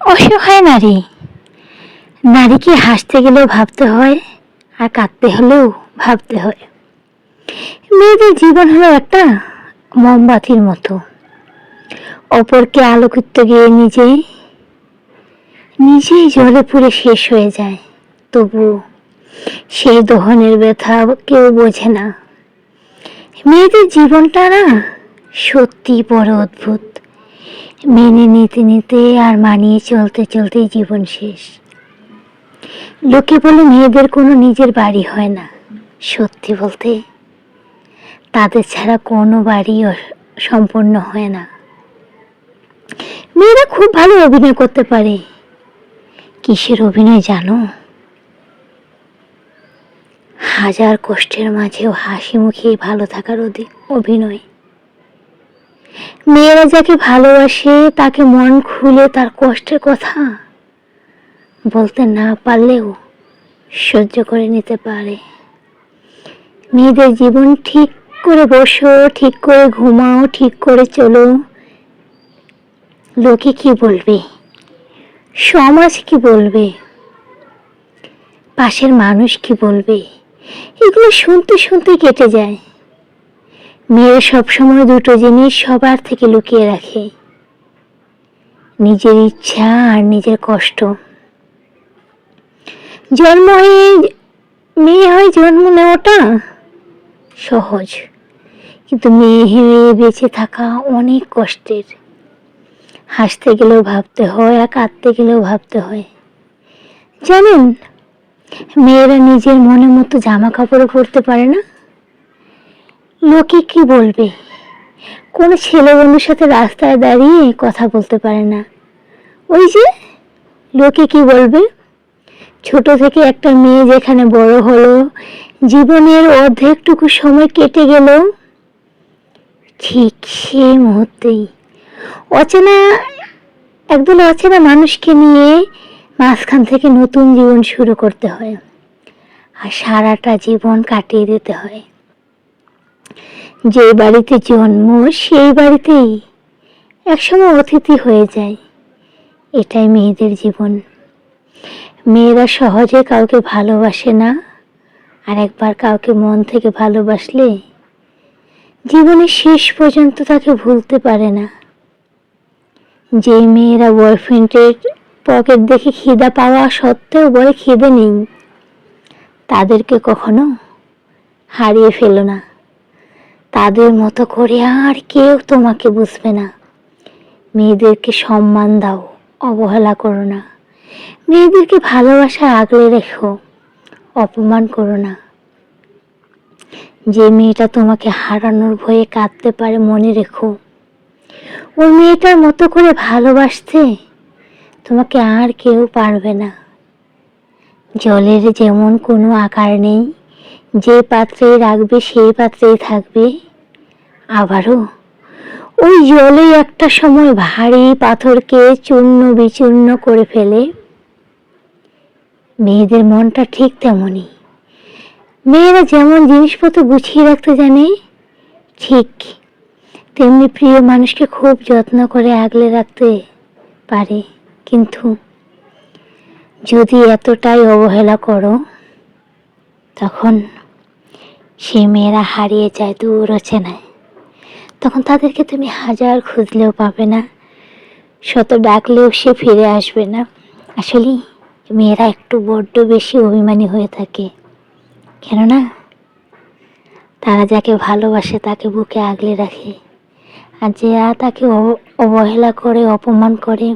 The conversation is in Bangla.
অসহায় নারী। নারীকে হাসতে গেলেও ভাবতে হয়, আর কাঁদতে হলেও ভাবতে হয়। মেয়েদের জীবন হলো একটা মোমবাতির মতো, অপরকে আলো করতে গিয়ে নিজেই জ্বলে পুড়ে শেষ হয়ে যায়। তবু সেই দহনের ব্যথা কেউ বোঝে না। মেয়েদের জীবনটা না সত্যি বড় অদ্ভুত। মেনে নিতে নিতে আর মানিয়ে চলতে চলতেই জীবন শেষ। লোকে বলে মেয়েদের কোনো নিজের বাড়ি হয় না। সত্যি বলতে তাদের ছাড়া কোনো বাড়ি সম্পূর্ণ হয় না। মেয়েরা খুব ভালো অভিনয় করতে পারে। কিসের অভিনয় জানো? হাজার কষ্টের মাঝেও হাসি মুখে ভালো থাকার অভিনয়। মেয়েরা যাকে ভালোবাসে তাকে মন খুলে তার কষ্টের কথা বলতে না পারলেও সহ্য করে নিতে পারে। মেয়েদের জীবন ঠিক করে বসো, ঠিক করে ঘুমাও, ঠিক করে চলো। লোকে কি বলবে? সমাজ কি বলবে? পাশের মানুষ কি বলবে? এগুলো শুনতে শুনতে কেটে যায়। মেয়েরা সবসময় দুটো জিনিস সবার থেকে লুকিয়ে রাখে, নিজের ইচ্ছা আর নিজের কষ্ট। মেয়ে হয়ে জন্ম নেওয়াটা সহজ, কিন্তু মেয়ে হয়ে বেঁচে থাকা অনেক কষ্টের। হাসতে গেলেও ভাবতে হয়, আর কাঁদতে গেলেও ভাবতে হয়। জানেন, মেয়েরা নিজের মনের মতো জামা কাপড়ও পরতে পারে না। লোকে কি বলবে? কোনো ছেলে বন্ধুর সাথে রাস্তায় দাঁড়িয়ে কথা বলতে পারে না। ওই যে লোকে কি বলবে। ছোট থেকে একটা মেয়ে যেখানে বড় হলো, জীবনের অর্ধেকটুকু সময় কেটে গেল, ঠিক সেই মুহূর্তেই একদল অচেনা মানুষকে নিয়ে মাঝখান থেকে নতুন জীবন শুরু করতে হয়, আর সারাটা জীবন কাটিয়ে দিতে হয়। যে বাড়িতে জন্ম সেই বাড়িতেই একসময় অতিথি হয়ে যায়। এটাই মেয়েদের জীবন। মেয়েরা সহজে কাউকে ভালোবাসে না, আর একবার কাউকে মন থেকে ভালোবাসলে জীবনের শেষ পর্যন্ত তাকে ভুলতে পারে না। যে মেয়েরা বয়ফ্রেন্ডের পকেট দেখে খিদা পাওয়া সত্ত্বেও বলে খিদে নেই, তাদেরকে কখনো হারিয়ে ফেলো না। তাদের মতো করে আর কেউ তোমাকে বুঝবে না। মেয়েদেরকে সম্মান দাও, অবহেলা করো না। মেয়েদেরকে ভালোবাসা আগলে রেখো, অপমান করো না। যে মেয়েটা তোমাকে হারানোর ভয়ে কাঁদতে পারে, মনে রেখো ওই মেয়েটার মতো করে ভালোবাসতে তোমাকে আর কেউ পারবে না। জলের যেমন কোনো আকার নেই, যে পাত্রে রাখবে সেই পাত্রেই থাকবে, আবারও ওই জলেই একটা সময় ভারী পাথরকে চূর্ণ বিচূর্ণ করে ফেলে। মেয়েদের মনটা ঠিক তেমনই। মেয়েরা যেমন জিনিসপত্র গুছিয়ে রাখতে জানে, ঠিক তেমনি প্রিয় মানুষকে খুব যত্ন করে আগলে রাখতে পারে। কিন্তু যদি এতটাই অবহেলা করো, তখন সেই মেয়েরা হারিয়ে যায় দূর অচেনায়। তখন তাদেরকে তুমি হাজার খুঁজলেও পাবে না, শত ডাকলেও সে ফিরে আসবে না। আসলে মেয়েরা একটু বড্ড বেশি অভিমানী হয়ে থাকে। কেননা তারা যাকে ভালোবাসে তাকে বুকে আগলে রাখে, আর যারা তাকে অবহেলা করে, অপমান করে,